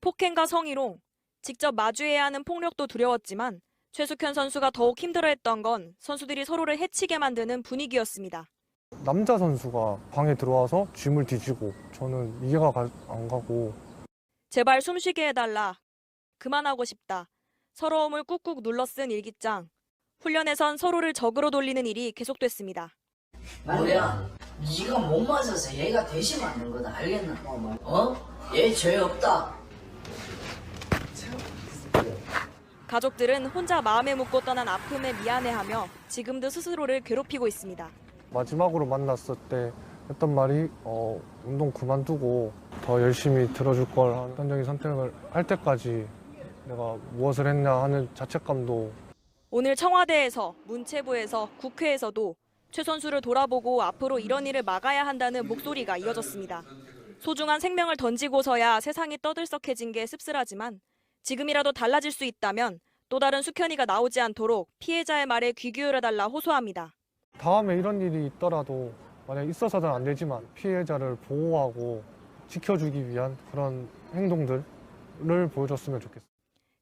폭행과 성희롱, 직접 마주해야 하는 폭력도 두려웠지만 최숙현 선수가 더욱 힘들어했던 건 선수들이 서로를 해치게 만드는 분위기였습니다. 남자 선수가 방에 들어와서 짐을 뒤지고 저는 이해가 안 가고 제발 숨쉬게 해달라. 그만하고 싶다. 서러움을 꾹꾹 눌러 쓴 일기장. 훈련에선 서로를 적으로 돌리는 일이 계속됐습니다. 뭐야? 네가 못 맞아서 얘가 대신 맞는 거다. 알겠나? 얘 죄 없다. 가족들은 혼자 마음에 묻고 떠난 아픔에 미안해하며 지금도 스스로를 괴롭히고 있습니다. 마지막으로 만났을 때 했던 말이 운동 그만두고 더 열심히 들어줄 걸 극단적인 선택을 할 때까지 내가 무엇을 했냐 하는 자책감도. 오늘 청와대에서, 문체부에서, 국회에서도 최 선수를 돌아보고 앞으로 이런 일을 막아야 한다는 목소리가 이어졌습니다. 소중한 생명을 던지고서야 세상이 떠들썩해진 게 씁쓸하지만 지금이라도 달라질 수 있다면 또 다른 숙현이가 나오지 않도록 피해자의 말에 귀 기울여달라 호소합니다. 다음에 이런 일이 있더라도 만약 있어서는 안 되지만 피해자를 보호하고 지켜주기 위한 그런 행동들을 보여줬으면 좋겠습니다.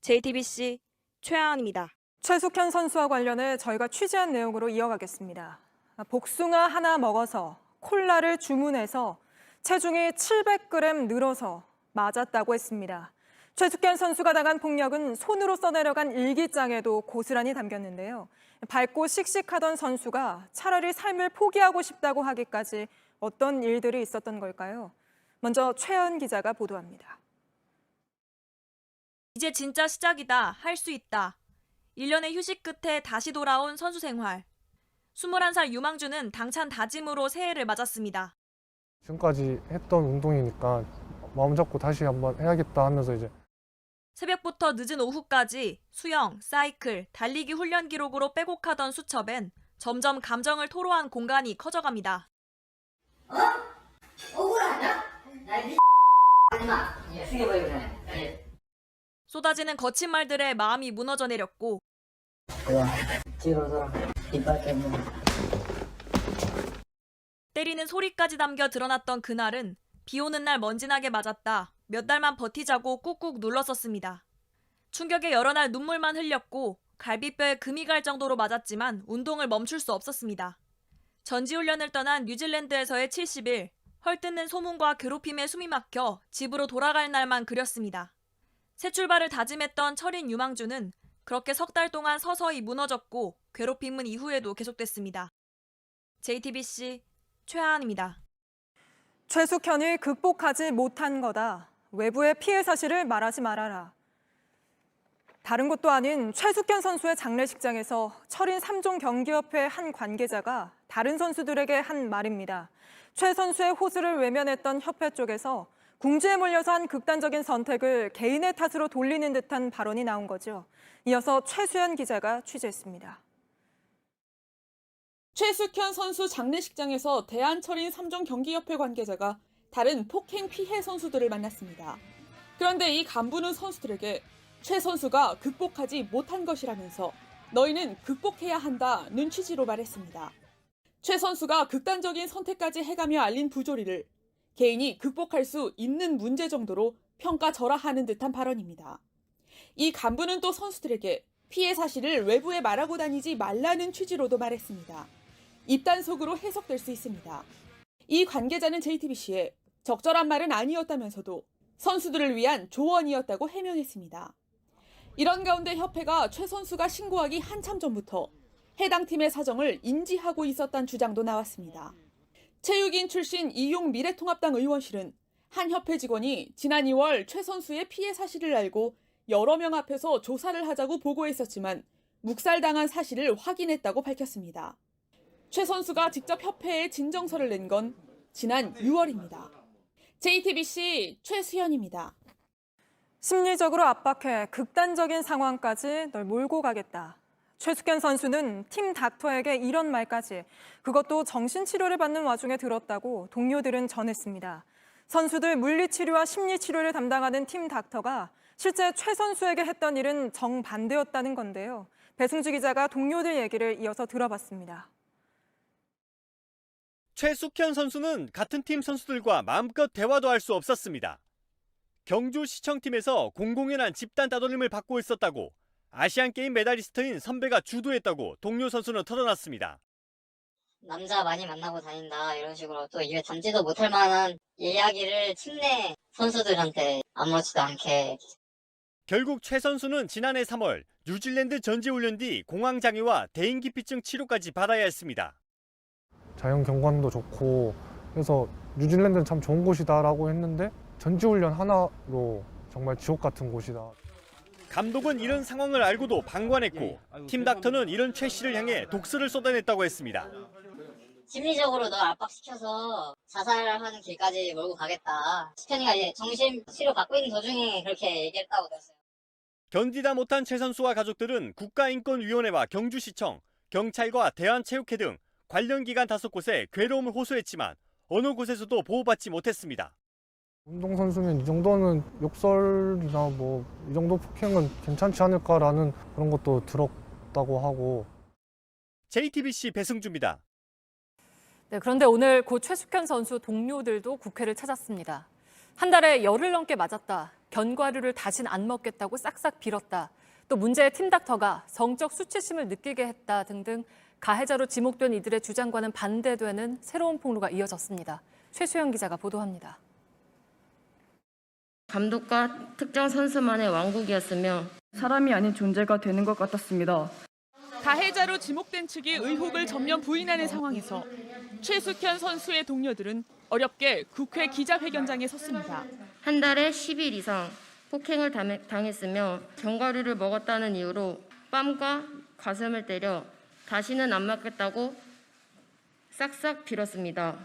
JTBC 최하은입니다. 최숙현 선수와 관련해 저희가 취재한 내용으로 이어가겠습니다. 복숭아 하나 먹어서 콜라를 주문해서 체중이 700g 늘어서 맞았다고 했습니다. 최숙현 선수가 당한 폭력은 손으로 써내려간 일기장에도 고스란히 담겼는데요. 밝고 씩씩하던 선수가 차라리 삶을 포기하고 싶다고 하기까지 어떤 일들이 있었던 걸까요? 먼저 최하은 기자가 보도합니다. 이제 진짜 시작이다. 할 수 있다. 1년의 휴식 끝에 다시 돌아온 선수 생활. 21살 유망주는 당찬 다짐으로 새해를 맞았습니다. 지금까지 했던 운동이니까 마음 잡고 다시 한번 해야겠다 하면서 이제 새벽부터 늦은 오후까지 수영, 사이클, 달리기 훈련 기록으로 빼곡하던 수첩엔 점점 감정을 토로한 공간이 커져갑니다. 억울하냐? 나이 하지마. 숙여버리고 그래. 쏟아지는 거친 말들에 마음이 무너져 내렸고 좋아. 뒤로 돌아. 이빨 깨물어. 때리는 소리까지 담겨 드러났던 그날은 비 오는 날 먼지나게 맞았다. 몇 달만 버티자고 꾹꾹 눌렀었습니다. 충격에 여러 날 눈물만 흘렸고 갈비뼈에 금이 갈 정도로 맞았지만 운동을 멈출 수 없었습니다. 전지훈련을 떠난 뉴질랜드에서의 70일, 헐뜯는 소문과 괴롭힘에 숨이 막혀 집으로 돌아갈 날만 그렸습니다. 새 출발을 다짐했던 철인 유망주는 그렇게 석 달 동안 서서히 무너졌고 괴롭힘은 이후에도 계속됐습니다. JTBC 최하은입니다. 최숙현이 극복하지 못한 거다. 외부의 피해 사실을 말하지 말아라. 다른 곳도 아닌 최숙현 선수의 장례식장에서 철인 3종 경기협회 한 관계자가 다른 선수들에게 한 말입니다. 최 선수의 호수를 외면했던 협회 쪽에서 궁지에 몰려서 한 극단적인 선택을 개인의 탓으로 돌리는 듯한 발언이 나온 거죠. 이어서 최수연 기자가 취재했습니다. 최숙현 선수 장례식장에서 대한철인 3종 경기협회 관계자가 다른 폭행 피해 선수들을 만났습니다. 그런데 이 간부는 선수들에게 최 선수가 극복하지 못한 것이라면서 너희는 극복해야 한다는 취지로 말했습니다. 최 선수가 극단적인 선택까지 해가며 알린 부조리를 개인이 극복할 수 있는 문제 정도로 평가절하하는 듯한 발언입니다. 이 간부는 또 선수들에게 피해 사실을 외부에 말하고 다니지 말라는 취지로도 말했습니다. 입단속으로 해석될 수 있습니다. 이 관계자는 JTBC에 적절한 말은 아니었다면서도 선수들을 위한 조언이었다고 해명했습니다. 이런 가운데 협회가 최 선수가 신고하기 한참 전부터 해당 팀의 사정을 인지하고 있었다는 주장도 나왔습니다. 체육인 출신 이용 미래통합당 의원실은 한 협회 직원이 지난 2월 최 선수의 피해 사실을 알고 여러 명 앞에서 조사를 하자고 보고했었지만 묵살당한 사실을 확인했다고 밝혔습니다. 최 선수가 직접 협회에 진정서를 낸 건 지난 6월입니다. JTBC 최수연입니다. 심리적으로 압박해 극단적인 상황까지 널 몰고 가겠다. 최숙현 선수는 팀 닥터에게 이런 말까지, 그것도 정신치료를 받는 와중에 들었다고 동료들은 전했습니다. 선수들 물리치료와 심리치료를 담당하는 팀 닥터가 실제 최 선수에게 했던 일은 정반대였다는 건데요. 배승주 기자가 동료들 얘기를 이어서 들어봤습니다. 최숙현 선수는 같은 팀 선수들과 마음껏 대화도 할 수 없었습니다. 경주시청팀에서 공공연한 집단 따돌림을 받고 있었다고 아시안게임 메달리스트인 선배가 주도했다고 동료 선수는 털어놨습니다. 남자 많이 만나고 다닌다 이런 식으로 또 입에 담지도 못할 만한 이야기를 팀 내 선수들한테 아무렇지도 않게. 결국 최 선수는 지난해 3월 뉴질랜드 전지훈련 뒤 공황장애와 대인기피증 치료까지 받아야 했습니다. 자연 경관도 좋고 그래서 뉴질랜드는 참 좋은 곳이다라고 했는데 전지훈련 하나로 정말 지옥 같은 곳이다. 감독은 이런 상황을 알고도 방관했고 팀 닥터는 이런 최 씨를 향해 독설을 쏟아냈다고 했습니다. 심리적으로 너 압박시켜서 자살하는 길까지 몰고 가겠다. 수현이가 이제 정신 치료 받고 있는 도중에 그렇게 얘기했다고 들었어요. 견디다 못한 최 선수와 가족들은 국가인권위원회와 경주시청, 경찰과 대한체육회 등 관련 기관 5곳에 괴로움을 호소했지만 어느 곳에서도 보호받지 못했습니다. 운동선수면 이 정도는 욕설이나 뭐 이 정도 폭행은 괜찮지 않을까라는 그런 것도 들었다고 하고. JTBC 배승주입니다. 네, 그런데 오늘 고 최숙현 선수 동료들도 국회를 찾았습니다. 한 달에 열흘 넘게 맞았다. 견과류를 다신 안 먹겠다고 싹싹 빌었다. 또 문제의 팀닥터가 성적 수치심을 느끼게 했다 등등 가해자로 지목된 이들의 주장과는 반대되는 새로운 폭로가 이어졌습니다. 최수영 기자가 보도합니다. 감독과 특정 선수만의 왕국이었으며 사람이 아닌 존재가 되는 것 같았습니다. 가해자로 지목된 측이 의혹을 전면 부인하는 상황에서 최숙현 선수의 동료들은 어렵게 국회 기자회견장에 섰습니다. 한 달에 10일 이상 폭행을 당했으며 견과류를 먹었다는 이유로 뺨과 가슴을 때려 다시는 안 맞겠다고 싹싹 빌었습니다.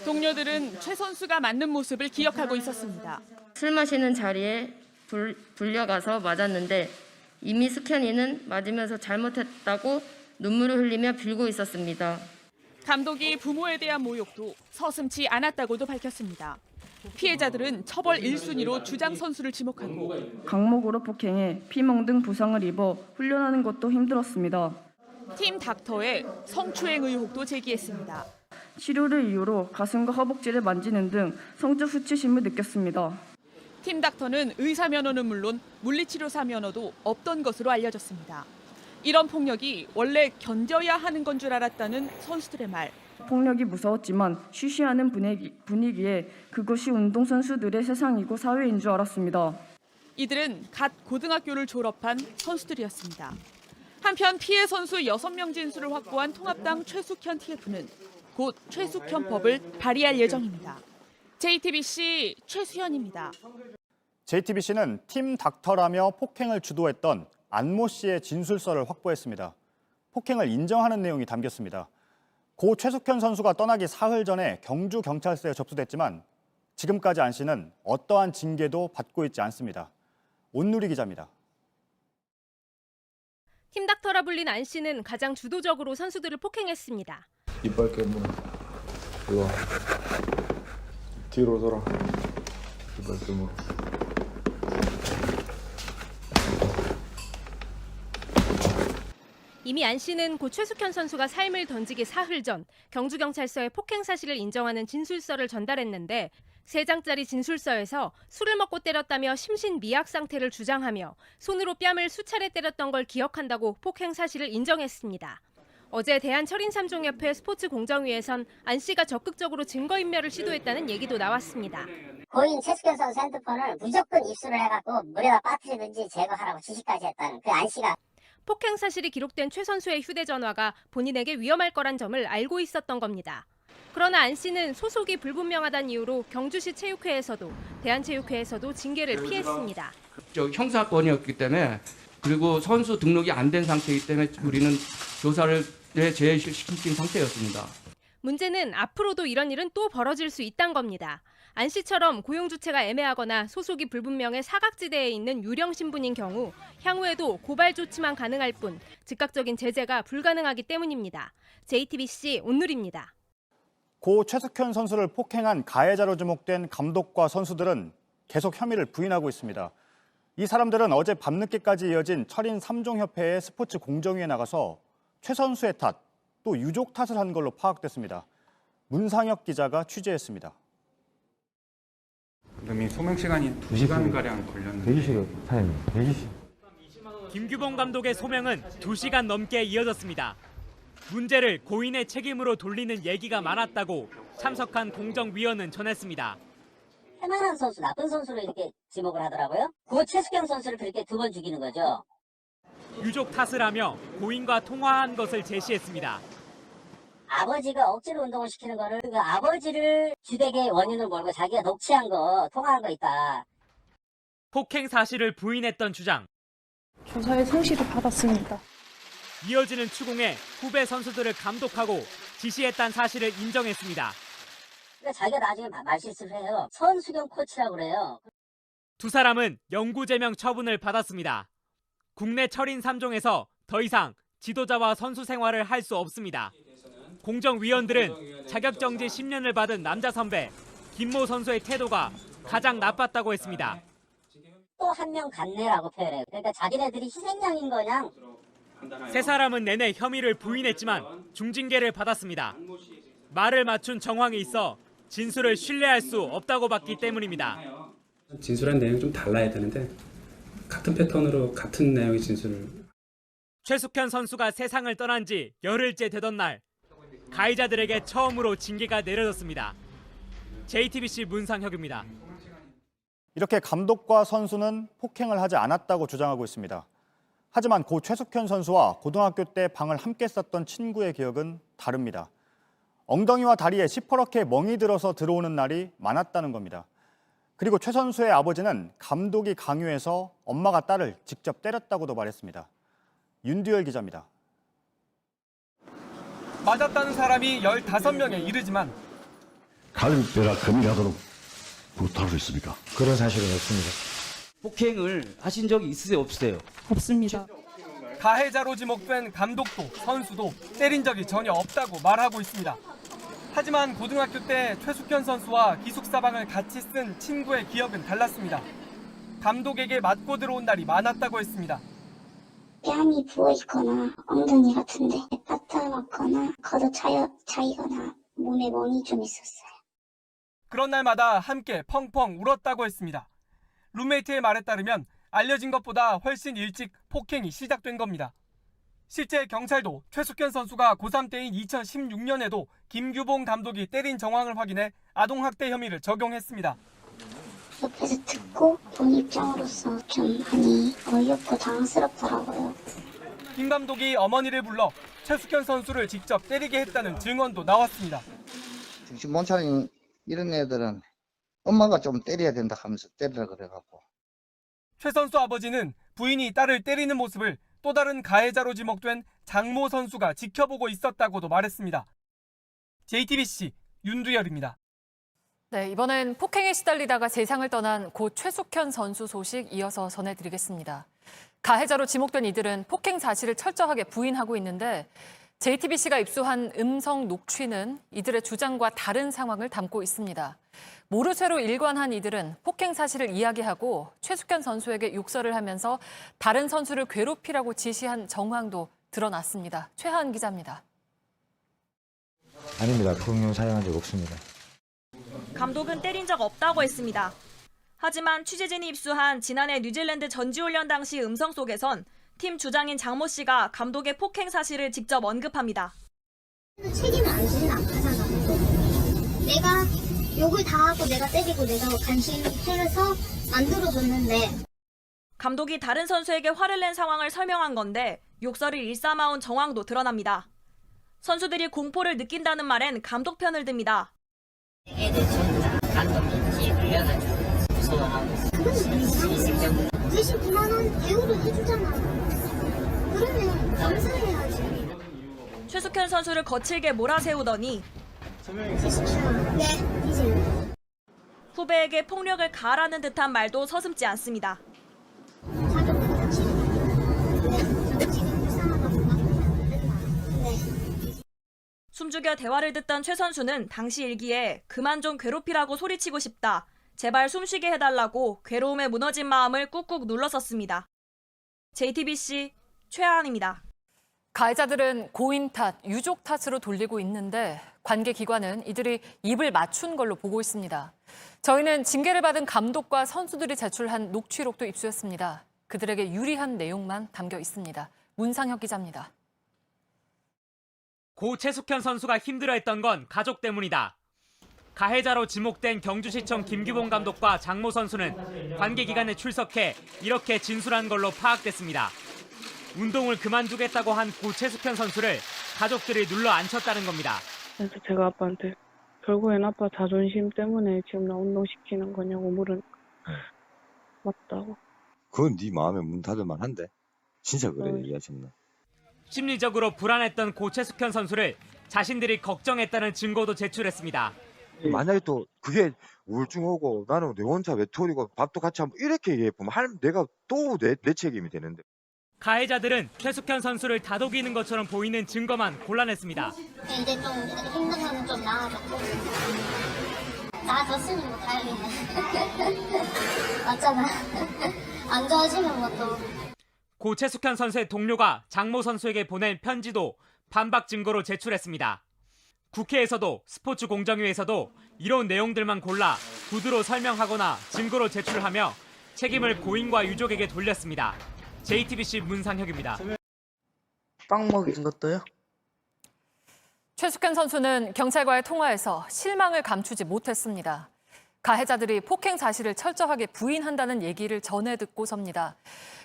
동료들은 최 선수가 맞는 모습을 기억하고 있었습니다. 술 마시는 자리에 불려가서 맞았는데 이미 숙현이는 맞으면서 잘못했다고 눈물을 흘리며 빌고 있었습니다. 감독이 부모에 대한 모욕도 서슴지 않았다고도 밝혔습니다. 피해자들은 처벌 1순위로 주장 선수를 지목하고 강목으로 폭행해 피멍 등 부상을 입어 훈련하는 것도 힘들었습니다. 팀 닥터의 성추행 의혹도 제기했습니다. 치료를 이유로 가슴과 허벅지를 만지는 등 성적 수치심을 느꼈습니다. 팀 닥터는 의사 면허는 물론 물리치료사 면허도 없던 것으로 알려졌습니다. 이런 폭력이 원래 견뎌야 하는 건 줄 알았다는 선수들의 말. 폭력이 무서웠지만 쉬쉬하는 분위기에 그것이 운동선수들의 세상이고 사회인 줄 알았습니다. 이들은 갓 고등학교를 졸업한 선수들이었습니다. 한편 피해 선수 6명 진술을 확보한 통합당 최숙현 TF는 곧 최숙현법을 발의할 예정입니다. JTBC 최수현입니다. JTBC는 팀 닥터라며 폭행을 주도했던 안모 씨의 진술서를 확보했습니다. 폭행을 인정하는 내용이 담겼습니다. 고 최숙현 선수가 떠나기 사흘 전에 경주경찰서에 접수됐지만 지금까지 안 씨는 어떠한 징계도 받고 있지 않습니다. 온누리 기자입니다. 팀닥터라 불린 안 씨는 가장 주도적으로 선수들을 폭행했습니다. 이빨 깨물어. 이거 뒤로 돌아. 이빨 깨물어. 이미 안 씨는 고 최숙현 선수가 삶을 던지기 사흘 전 경주경찰서에 폭행 사실을 인정하는 진술서를 전달했는데 3장짜리 진술서에서 술을 먹고 때렸다며 심신미약 상태를 주장하며 손으로 뺨을 수차례 때렸던 걸 기억한다고 폭행 사실을 인정했습니다. 어제 대한철인3종협회 스포츠공정위에선 안 씨가 적극적으로 증거인멸을 시도했다는 얘기도 나왔습니다. 고인 최숙현 선수 핸드폰을 무조건 입수를 해갖고 물에다 빠뜨리든지 제거하라고 지시까지 했다는 그 안 씨가. 폭행 사실이 기록된 최 선수의 휴대전화가 본인에게 위험할 거란 점을 알고 있었던 겁니다. 그러나 안 씨는 소속이 불분명하다는 이유로 경주시 체육회에서도 대한체육회에서도 징계를 피했습니다. 형사건이었기 때문에 그리고 선수 등록이 안 된 상태이기 때문에 우리는 조사를 재시킨 상태였습니다. 문제는 앞으로도 이런 일은 또 벌어질 수 있다는 겁니다. 안 씨처럼 고용 주체가 애매하거나 소속이 불분명해 사각지대에 있는 유령 신분인 경우 향후에도 고발 조치만 가능할 뿐 즉각적인 제재가 불가능하기 때문입니다. JTBC 온누리입니다. 고 최숙현 선수를 폭행한 가해자로 지목된 감독과 선수들은 계속 혐의를 부인하고 있습니다. 이 사람들은 어제 밤늦게까지 이어진 철인 3종협회의 스포츠 공정위에 나가서 최 선수의 탓, 또 유족 탓을 한 걸로 파악됐습니다. 문상혁 기자가 취재했습니다. 그다음에 소명 시간이 2시간가량 걸렸는데 120여 타임 120. 김규봉 감독의 소명은 2시간 넘게 이어졌습니다. 문제를 고인의 책임으로 돌리는 얘기가 많았다고 참석한 공정위원은 전했습니다. 해만한 선수, 나쁜 선수를 이렇게 지목을 하더라고요. 그 최숙현 선수를 그렇게 2번 죽이는 거죠. 유족 탓을 하며 고인과 통화한 것을 제시했습니다. 아버지가 억지로 운동을 시키는 거를 그 아버지를 주택의 원인을 몰고 자기가 녹취한 거, 통화한 거 있다. 폭행 사실을 부인했던 주장. 조사의 상실을 받았습니다. 이어지는 추궁에 후배 선수들을 감독하고 지시했다는 사실을 인정했습니다. 그러니까 자기가 나중에 말실수를 해요. 선수경 코치라고 그래요. 두 사람은 영구 제명 처분을 받았습니다. 국내 철인 3종에서 더 이상 지도자와 선수 생활을 할 수 없습니다. 공정위원들은 자격정지 10년을 받은 남자 선배 김모 선수의 태도가 가장 나빴다고 했습니다. 또 한 명 갔네라고 표현해요. 그러니까 자기네들이 희생양인 거냐. 세 사람은 내내 혐의를 부인했지만 중징계를 받았습니다. 말을 맞춘 정황이 있어 진술을 신뢰할 수 없다고 봤기 때문입니다. 진술한 내용이 좀 달라야 되는데 같은 패턴으로 같은 내용의 진술을. 최숙현 선수가 세상을 떠난 지 열흘째 되던 날 가해자들에게 처음으로 징계가 내려졌습니다. JTBC 문상혁입니다. 이렇게 감독과 선수는 폭행을 하지 않았다고 주장하고 있습니다. 하지만 고 최숙현 선수와 고등학교 때 방을 함께 썼던 친구의 기억은 다릅니다. 엉덩이와 다리에 시퍼렇게 멍이 들어서 들어오는 날이 많았다는 겁니다. 그리고 최 선수의 아버지는 감독이 강요해서 엄마가 딸을 직접 때렸다고도 말했습니다. 윤두열 기자입니다. 맞았다는 사람이 15명에 이르지만 갈비뼈라 금이 가도록 부탁을 했습니까? 그런 사실은 없습니다. 폭행을 하신 적이 있으세요, 없으세요? 없습니다. 가해자로 지목된 감독도 선수도 때린 적이 전혀 없다고 말하고 있습니다. 하지만 고등학교 때 최숙현 선수와 기숙사방을 같이 쓴 친구의 기억은 달랐습니다. 감독에게 맞고 들어온 날이 많았다고 했습니다. 뺨이 부어있거나 엉덩이 같은데 빠따맞거나 걷어 차이거나 몸에 멍이 좀 있었어요. 그런 날마다 함께 펑펑 울었다고 했습니다. 룸메이트의 말에 따르면 알려진 것보다 훨씬 일찍 폭행이 시작된 겁니다. 실제 경찰도 최숙현 선수가 고3 때인 2016년에도 김규봉 감독이 때린 정황을 확인해 아동학대 혐의를 적용했습니다. 옆에서 듣고 본 입장으로서 좀 많이 어이없고 당황스럽더라고요. 김 감독이 어머니를 불러 최숙현 선수를 직접 때리게 했다는 증언도 나왔습니다. 정신 못 차린 이런 애들은 엄마가 좀 때려야 된다 하면서 때리라 그래갖고. 최 선수 아버지는 부인이 딸을 때리는 모습을 또 다른 가해자로 지목된 장모 선수가 지켜보고 있었다고도 말했습니다. JTBC 윤두열입니다. 네, 이번엔 폭행에 시달리다가 세상을 떠난 고 최숙현 선수 소식 이어서 전해드리겠습니다. 가해자로 지목된 이들은 폭행 사실을 철저하게 부인하고 있는데 JTBC가 입수한 음성 녹취는 이들의 주장과 다른 상황을 담고 있습니다. 모르쇠로 일관한 이들은 폭행 사실을 이야기하고 최숙현 선수에게 욕설을 하면서 다른 선수를 괴롭히라고 지시한 정황도 드러났습니다. 최하은 기자입니다. 아닙니다. 폭력 사용한 적 없습니다. 감독은 때린 적 없다고 했습니다. 하지만 취재진이 입수한 지난해 뉴질랜드 전지훈련 당시 음성 속에선 팀 주장인 장모 씨가 감독의 폭행 사실을 직접 언급합니다. 책임을 안 지진 않잖아. 내가 욕을 다 하고 내가 때리고 내가 간신해서 만들어줬는데. 감독이 다른 선수에게 화를 낸 상황을 설명한 건데 욕설을 일삼아온 정황도 드러납니다. 선수들이 공포를 느낀다는 말엔 감독 편을 듭니다. 애들 전부 다 감독님이 불려가지고 무서워하고 그건 대신 9만 원 대우를 해주잖아. 그러면 감사해야지. 최숙현 선수를 거칠게 몰아세우더니 네, 이제. 후배에게 폭력을 가하라는 듯한 말도 서슴지 않습니다. 숨죽여 대화를 듣던 최 선수는 당시 일기에 그만 좀 괴롭히라고 소리치고 싶다. 제발 숨쉬게 해달라고 괴로움에 무너진 마음을 꾹꾹 눌렀었습니다. JTBC 최하은입니다. 가해자들은 고인 탓, 유족 탓으로 돌리고 있는데 관계기관은 이들이 입을 맞춘 걸로 보고 있습니다. 저희는 징계를 받은 감독과 선수들이 제출한 녹취록도 입수했습니다. 그들에게 유리한 내용만 담겨 있습니다. 문상혁 기자입니다. 고 최숙현 선수가 힘들어했던 건 가족 때문이다. 가해자로 지목된 경주시청 김규봉 감독과 장모 선수는 관계기관에 출석해 이렇게 진술한 걸로 파악됐습니다. 운동을 그만두겠다고 한 고 최숙현 선수를 가족들이 눌러 앉혔다는 겁니다. 그래서 제가 아빠한테 결국엔 아빠 자존심 때문에 지금 나 운동시키는 거냐고 물으니까 맞다고. 그건 네 마음에 문 닫을 만한데. 진짜 그래 얘기하셨나? 심리적으로 불안했던 고 최숙현 선수를 자신들이 걱정했다는 증거도 제출했습니다. 만약에 또 그게 우울증 오고 나는 내 혼자 외톨이고 밥도 같이 한번 이렇게 얘기해보면 내가 또 내 책임이 되는데. 가해자들은 최숙현 선수를 다독이는 것처럼 보이는 증거만 골라냈습니다. 이제 좀 힘든 거는 좀 나아졌고 나아졌으면 뭐 다행이네. 맞잖아. 안 좋아지면 뭐 또. 고 최숙현 선수의 동료가 장모 선수에게 보낸 편지도 반박 증거로 제출했습니다. 국회에서도 스포츠 공정위에서도 이런 내용들만 골라 구두로 설명하거나 증거로 제출하며 책임을 고인과 유족에게 돌렸습니다. JTBC 문상혁입니다. 빵 먹인 것도요? 최숙현 선수는 경찰과의 통화에서 실망을 감추지 못했습니다. 가해자들이 폭행 사실을 철저하게 부인한다는 얘기를 전해 듣고섭니다.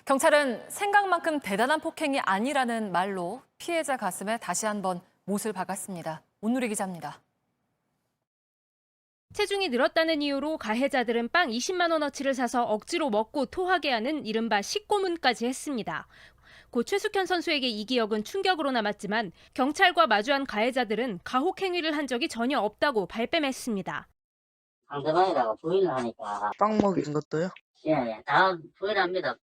경찰은 생각만큼 대단한 폭행이 아니라는 말로 피해자 가슴에 다시 한번 못을 박았습니다. 온누리 기자입니다. 체중이 늘었다는 이유로 가해자들은 빵 20만 원어치를 사서 억지로 먹고 토하게 하는 이른바 식고문까지 했습니다. 고 최숙현 선수에게 이 기억은 충격으로 남았지만 경찰과 마주한 가해자들은 가혹 행위를 한 적이 전혀 없다고 발뺌했습니다. 상대방에다가 부인을 하니까 빵 먹인 것도요? 예, 다 부인합니다.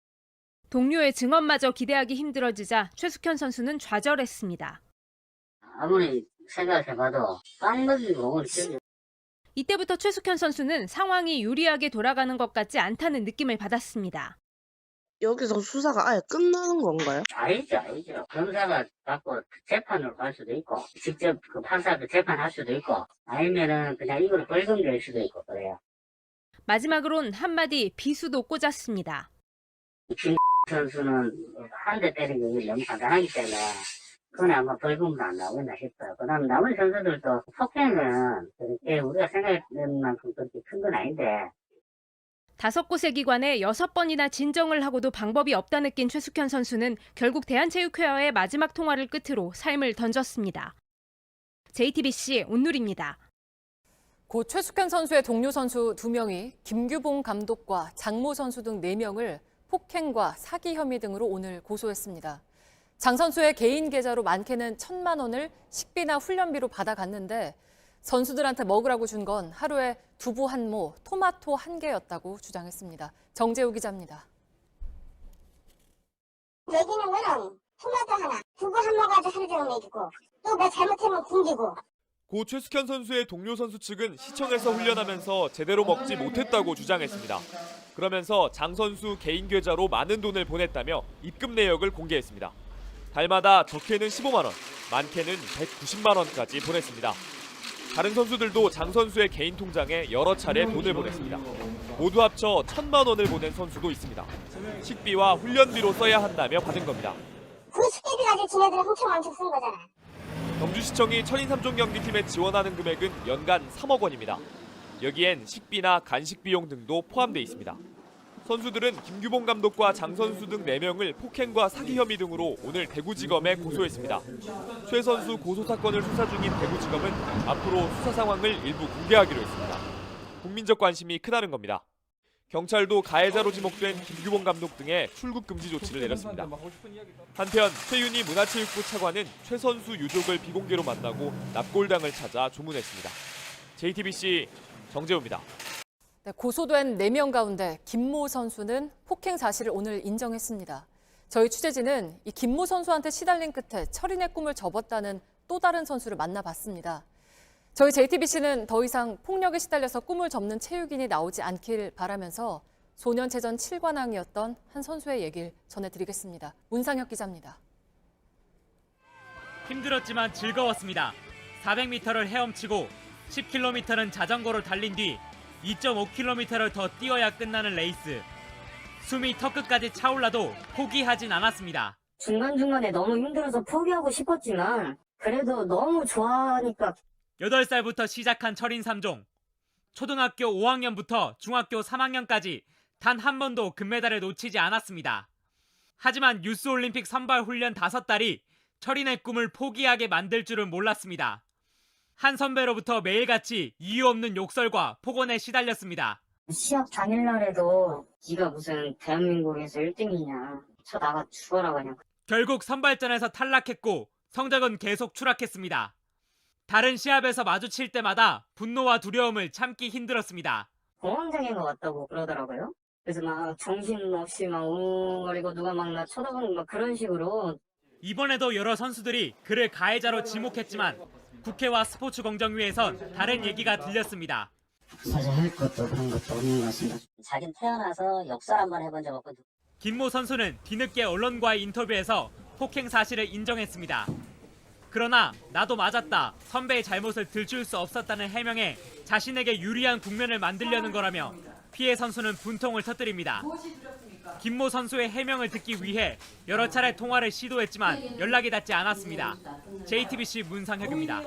동료의 증언마저 기대하기 힘들어지자 최숙현 선수는 좌절했습니다. 아무리 생각해봐도 빵 먹이고 오늘 이때부터 최숙현 선수는 상황이 유리하게 돌아가는 것 같지 않다는 느낌을 받았습니다. 여기서 수사가 아예 끝나는 건가요? 아니죠. 검사가 갖고 재판으로 갈 수도 있고, 직접 그 판사한테 재판할 수도 있고, 아니면은 그냥 이걸 벌금 낼 수도 있고 그래요. 마지막으론 한마디 비수도 꽂았습니다. 김 선수는 한 대 때리는 게 너무 간단하기 때문에 그건 아마 벌금도 안 나오겠나 싶어요. 그 다음 나머지 선수들도 폭행은 그렇게 우리가 생각하는 만큼 그렇게 큰 건 아닌데 5곳의 기관에 6번이나 진정을 하고도 방법이 없다 느낀 최숙현 선수는 결국 대한체육회와의 마지막 통화를 끝으로 삶을 던졌습니다. JTBC 온누리입니다. 고 최숙현 선수의 동료 선수 2명이 김규봉 감독과 장모 선수 등 4명을 폭행과 사기 혐의 등으로 오늘 고소했습니다. 장 선수의 개인 계좌로 많게는 1,000만 원을 식비나 훈련비로 받아갔는데 선수들한테 먹으라고 준 건 하루에 두부 1모, 토마토 1개였다고 주장했습니다. 정재우 기자입니다. 먹이는 거는 토마토 하나, 두부 1모 가지고 하루 종일 먹이고 또 뭐 잘못하면 굶기고. 고 최숙현 선수의 동료 선수 측은 시청에서 훈련하면서 제대로 먹지 못했다고 주장했습니다. 그러면서 장 선수 개인 계좌로 많은 돈을 보냈다며 입금 내역을 공개했습니다. 달마다 적게는 15만 원, 많게는 190만 원까지 보냈습니다. 다른 선수들도 장 선수의 개인 통장에 여러 차례 돈을 보냈습니다. 모두 합쳐 1,000만 원을 보낸 선수도 있습니다. 식비와 훈련비로 써야 한다며 받은 겁니다. 그 식비비 가지고 지네들은 엄청 쓴 거잖아. 경주시청이 철인 3종 경기팀에 지원하는 금액은 연간 3억 원입니다. 여기엔 식비나 간식 비용 등도 포함돼 있습니다. 선수들은 김규봉 감독과 장 선수 등 4명을 폭행과 사기 혐의 등으로 오늘 대구지검에 고소했습니다. 최 선수 고소 사건을 수사 중인 대구지검은 앞으로 수사 상황을 일부 공개하기로 했습니다. 국민적 관심이 크다는 겁니다. 경찰도 가해자로 지목된 김규봉 감독 등의 출국 금지 조치를 내렸습니다. 한편 최윤희 문화체육부 차관은 최 선수 유족을 비공개로 만나고 납골당을 찾아 조문했습니다. JTBC 정재우입니다. 네, 고소된 4명 가운데 김모 선수는 폭행 사실을 오늘 인정했습니다. 저희 취재진은 이 김모 선수한테 시달린 끝에 철인의 꿈을 접었다는 또 다른 선수를 만나봤습니다. 저희 JTBC는 더 이상 폭력에 시달려서 꿈을 접는 체육인이 나오지 않길 바라면서 소년체전 7관왕이었던 한 선수의 얘기를 전해드리겠습니다. 문상혁 기자입니다. 힘들었지만 즐거웠습니다. 400m를 헤엄치고 10km는 자전거로 달린 뒤 2.5km를 더 뛰어야 끝나는 레이스. 숨이 턱끝까지 차올라도 포기하진 않았습니다. 중간중간에 너무 힘들어서 포기하고 싶었지만 그래도 너무 좋아하니까 8살부터 시작한 철인 3종. 초등학교 5학년부터 중학교 3학년까지 단 한 번도 금메달을 놓치지 않았습니다. 하지만 유스올림픽 선발 훈련 5달이 철인의 꿈을 포기하게 만들 줄은 몰랐습니다. 한 선배로부터 매일같이 이유 없는 욕설과 폭언에 시달렸습니다. 시합 당일날에도 네가 무슨 대한민국에서 1등이냐 저 나가 죽어라 그냥. 결국 선발전에서 탈락했고 성적은 계속 추락했습니다. 다른 시합에서 마주칠 때마다 분노와 두려움을 참기 힘들었습니다. 공황장애가 왔다고 그러더라고요. 그래서 막 정신없이 막 웅웅거리고 누가 막 나 쳐다보는 막 그런 식으로. 이번에도 여러 선수들이 그를 가해자로 지목했지만 국회와 스포츠공정위에선 다른 얘기가 들렸습니다. 사실 할 것도 그런 것도 없는 것 같습니다. 자기는 태어나서 역설 한번 해본 적 없거든요. 김모 선수는 뒤늦게 언론과의 인터뷰에서 폭행 사실을 인정했습니다. 그러나 나도 맞았다, 선배의 잘못을 들출 수 없었다는 해명에 자신에게 유리한 국면을 만들려는 거라며 피해 선수는 분통을 터뜨립니다. 김모 선수의 해명을 듣기 위해 여러 차례 통화를 시도했지만 연락이 닿지 않았습니다. JTBC 문상혁입니다.